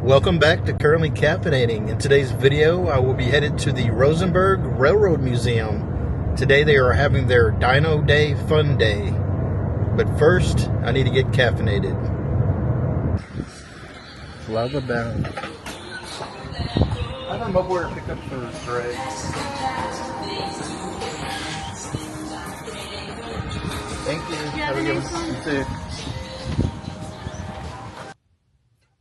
Welcome back to Currently Caffeinating. In today's video, I will be headed to the Rosenberg Railroad Museum. Today they are having their Dino Day Fun Day. But first, I need to get caffeinated. Lava bound. I don't know where to pick up those dregs. Thank you. Have a good one. You too.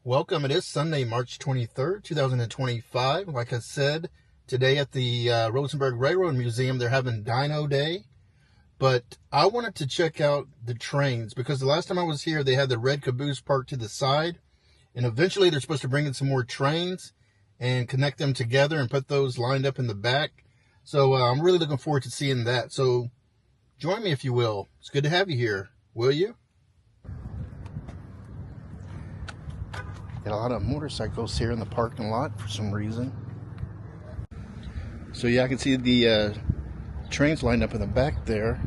Welcome. It is Sunday, March 23rd, 2025. Like I said, today at the Rosenberg Railroad Museum, they're having Dino Day. But I wanted to check out the trains because the last time I was here, they had the red caboose parked to the side. And eventually, they're supposed to bring in some more trains and connect them together and put those lined up in the back. So I'm really looking forward to seeing that. So join me if you will. It's good to have you here. Will you? Got a lot of motorcycles here in the parking lot for some reason. So yeah, I can see the trains lined up in the back there.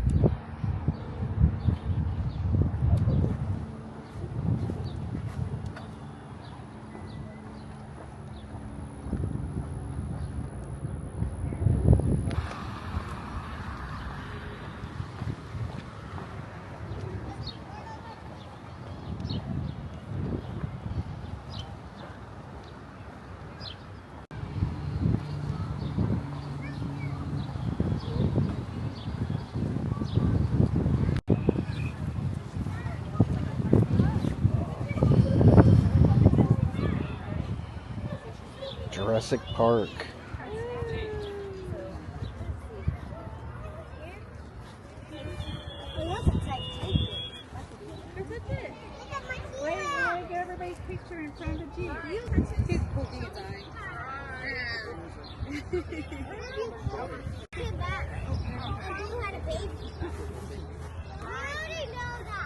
Jurassic Park. Wait, everybody's picture in front of you. His boogie died. You had a baby. I already know that.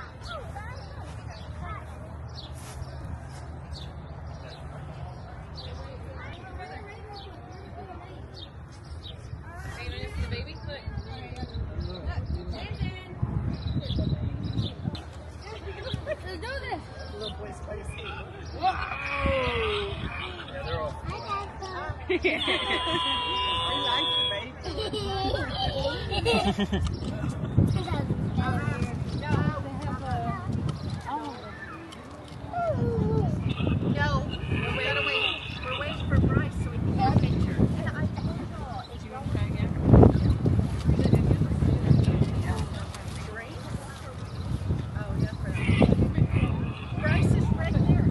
No, we're waiting for Bryce so we can get a picture. Bryce is right there.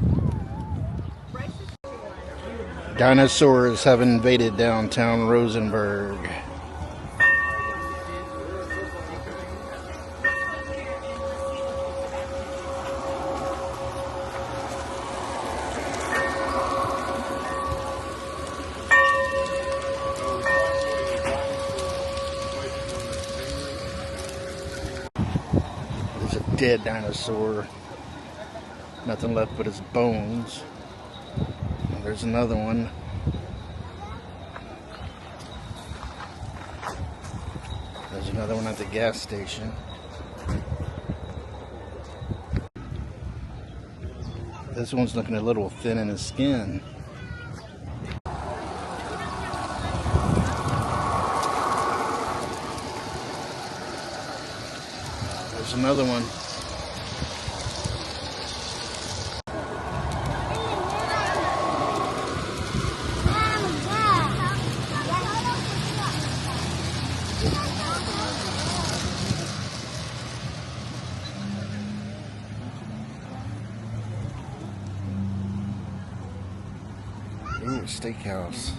Dinosaurs have invaded downtown Rosenberg. There's a dead dinosaur. Nothing left but his bones. And there's another one. There's another one at the gas station. This one's looking a little thin in his skin. There's another one. Ooh, steakhouse.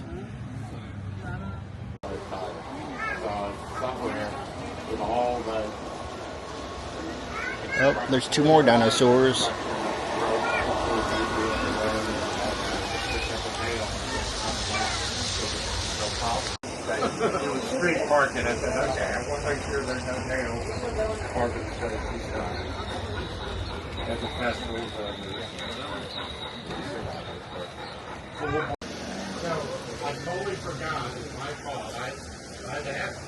Oh, there's two more dinosaurs. It was street parking. I said, okay, I want to make sure there's no nails. Park at the street side. That's a festival. So I totally forgot. It's my fault. I'd asked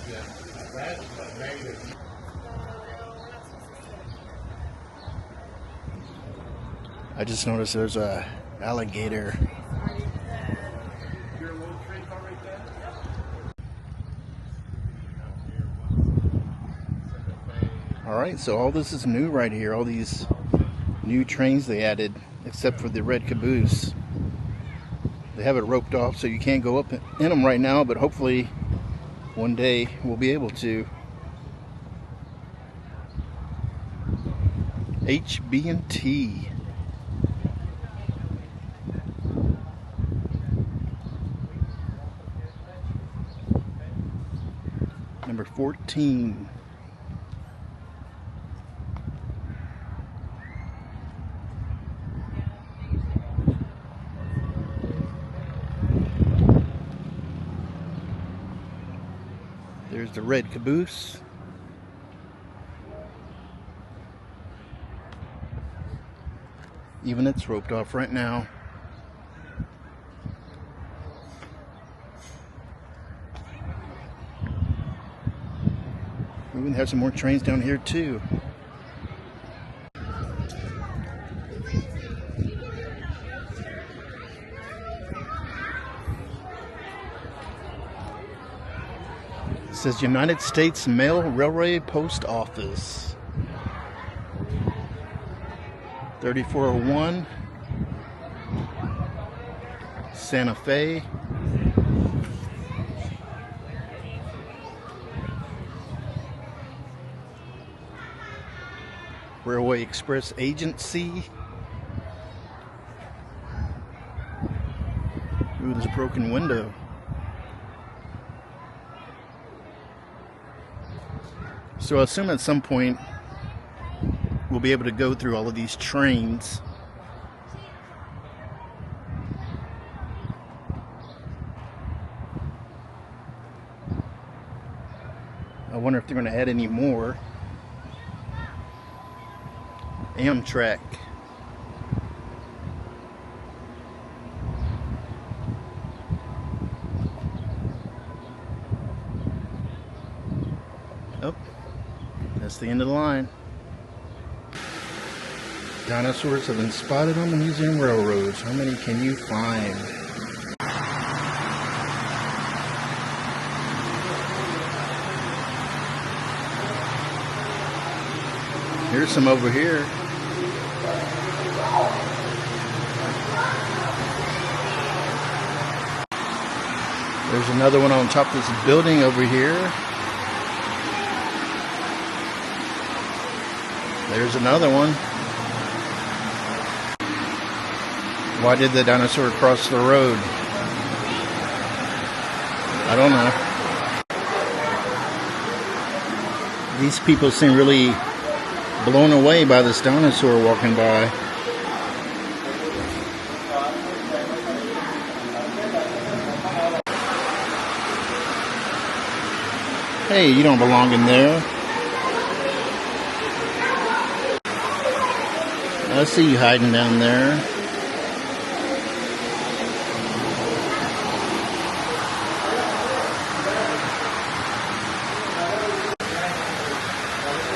you. That's negative. I just noticed there's a Alligator. Alright, so all this is new right here. All these new trains they added, except for the red caboose. They have it roped off so you can't go up in them right now, but hopefully one day we'll be able to. HB&T. Number 14. There's the red caboose. Even it's roped off right now. We even have some more trains down here too. It says United States Mail Railway Post Office. 3401 Santa Fe. Railway Express Agency. Ooh, there's a broken window. So I assume at some point we'll be able to go through all of these trains. I wonder if they're going to add any more. Amtrak. Oh, that's the end of the line. Dinosaurs have been spotted on the museum railroads. How many can you find? Here's some over here. There's another one on top of this building over here. There's another one. Why did the dinosaur cross the road? I don't know. These people seem really blown away by this dinosaur walking by. Hey, you don't belong in there. I see you hiding down there.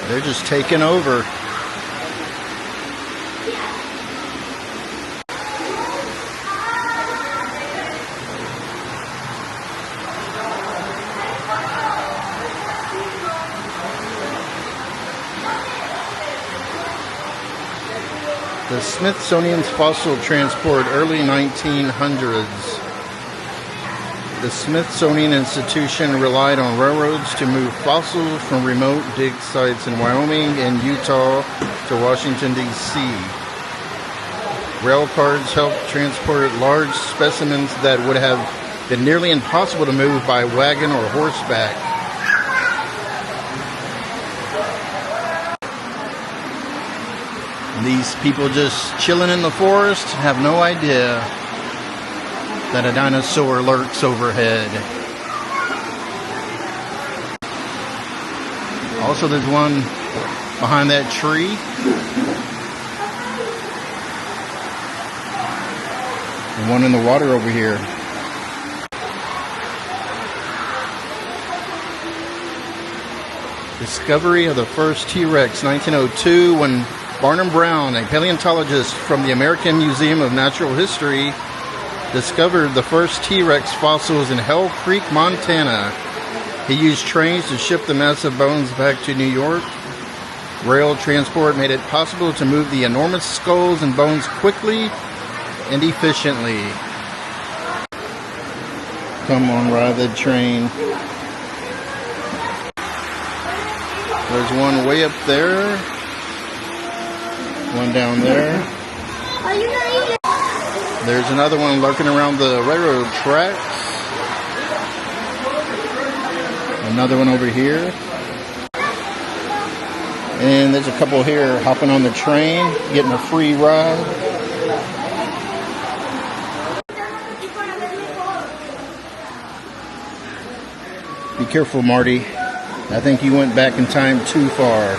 They're just taking over. The Smithsonian's fossil transport, early 1900s. The Smithsonian Institution relied on railroads to move fossils from remote dig sites in Wyoming and Utah to Washington, D.C. Rail cars helped transport large specimens that would have been nearly impossible to move by wagon or horseback. These people just chilling in the forest have no idea that a dinosaur lurks overhead. Also, there's one behind that tree. And one in the water over here. Discovery of the first T-Rex, 1902, when Barnum Brown, a paleontologist from the American Museum of Natural History, discovered the first T-Rex fossils in Hell Creek, Montana. He used trains to ship the massive bones back to New York. Rail transport made it possible to move the enormous skulls and bones quickly and efficiently. Come on, ride the train. There's one way up there. One down there. There's another one lurking around the railroad tracks. Another one over here. And there's a couple here hopping on the train, getting a free ride. Be careful, Marty. I think you went back in time too far.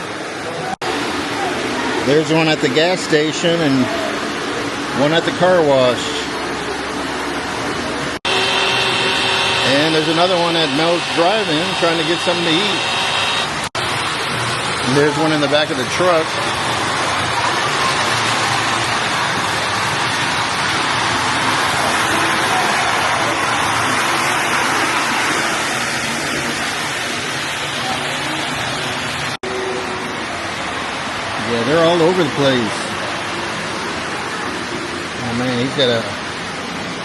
There's one at the gas station and one at the car wash. And there's another one at Mel's Drive-In trying to get something to eat. And there's one in the back of the truck. Yeah, they're all over the place. Oh man, he's got a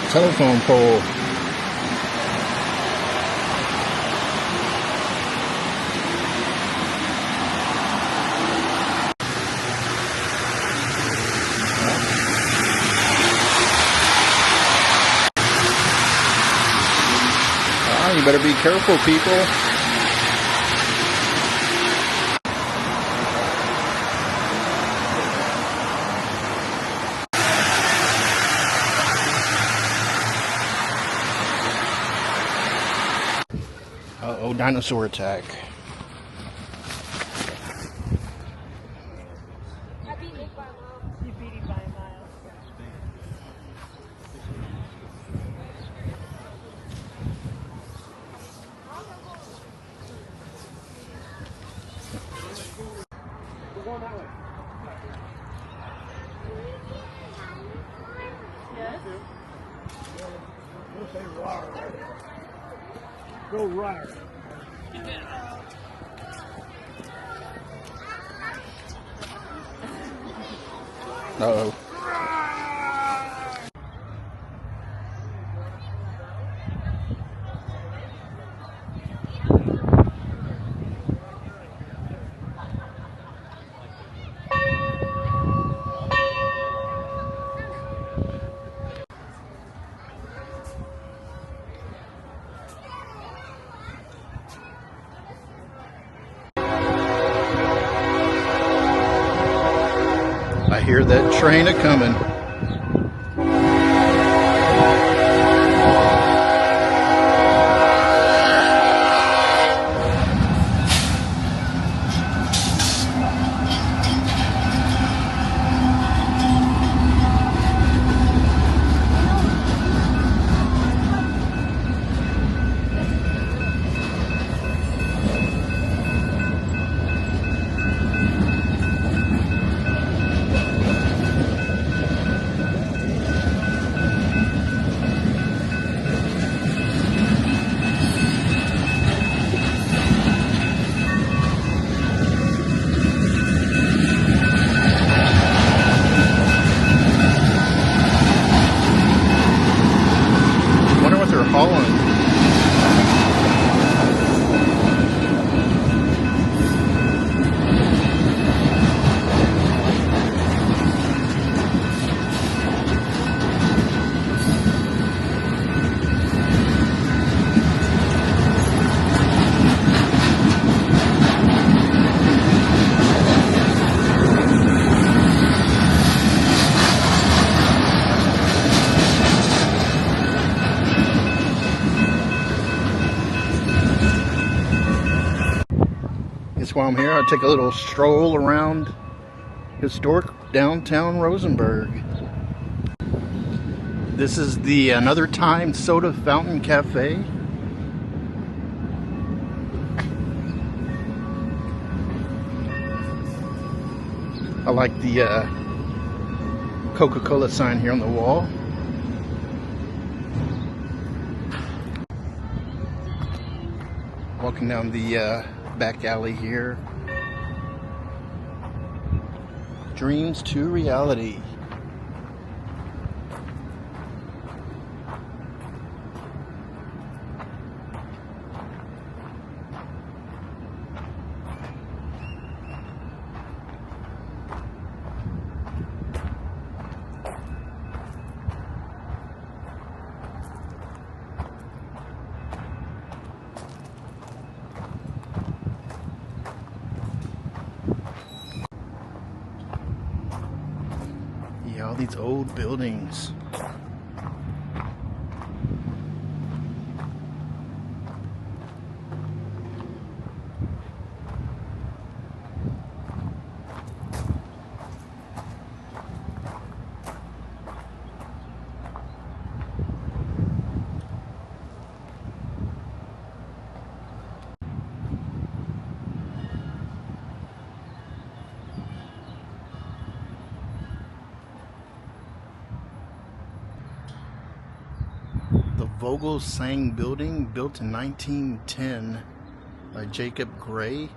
telephone pole. Oh, you better be careful, people. Uh-oh, dinosaur attack. You beat it by a mile. Yes? Go right. Uh-oh. I hear that train a-coming. Wonder what they're hauling. Guess while I'm here, I'll take a little stroll around historic downtown Rosenberg. This is the Another Time Soda Fountain Cafe. I like the Coca-Cola sign here on the wall. Walking down the back alley here. Dreams to reality. Yeah, all these old buildings. The Vogelsang building, built in 1910 by Jacob Gray.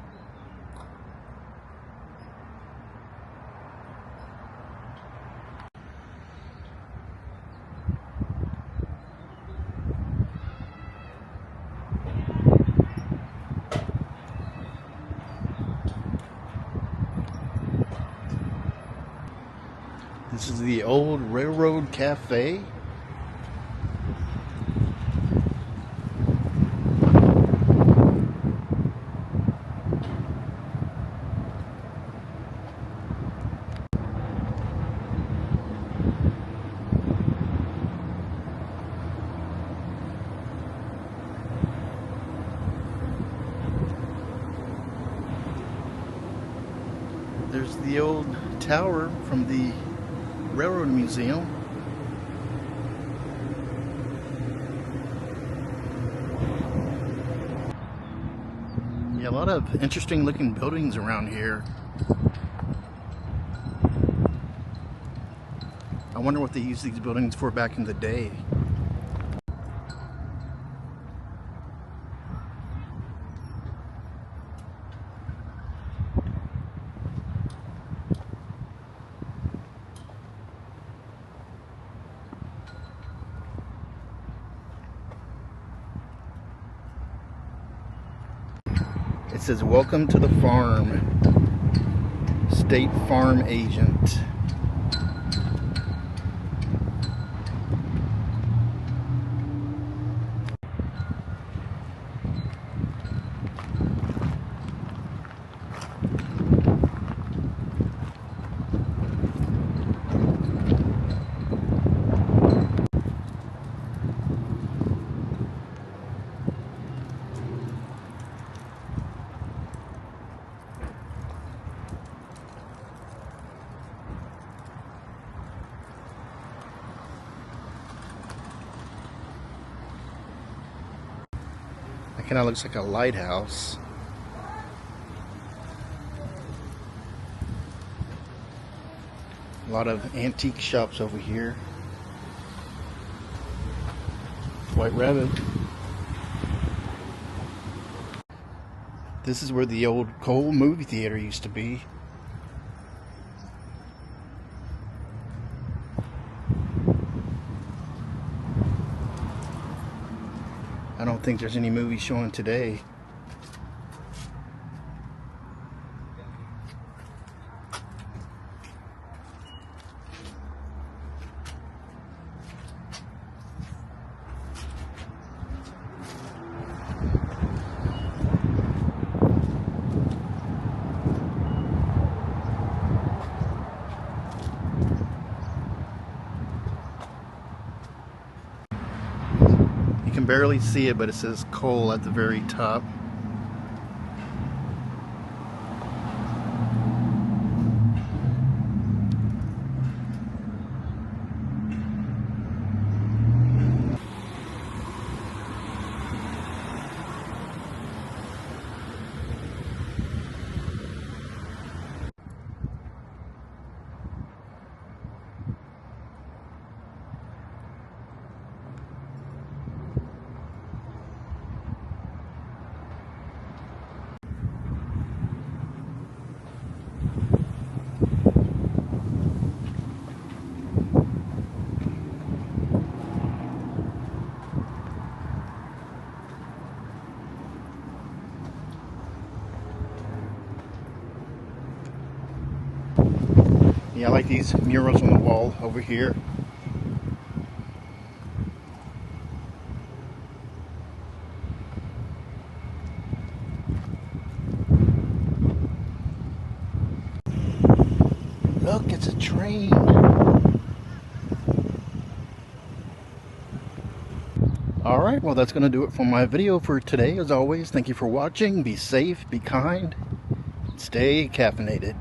This is the old Railroad Cafe. There's the old tower from the Railroad Museum. Yeah, a lot of interesting looking buildings around here. I wonder what they used these buildings for back in the day. It says, "Welcome to the farm. State Farm Agent." That kind of looks like a lighthouse. A lot of antique shops over here. White Rabbit. This is where the old Cole movie theater used to be. I don't think there's any movies showing today. You can barely see it, but it says Cole at the very top. Yeah, I like these murals on the wall over here. Look, it's a train. Alright, well that's going to do it for my video for today. As always, thank you for watching. Be safe, be kind, stay caffeinated.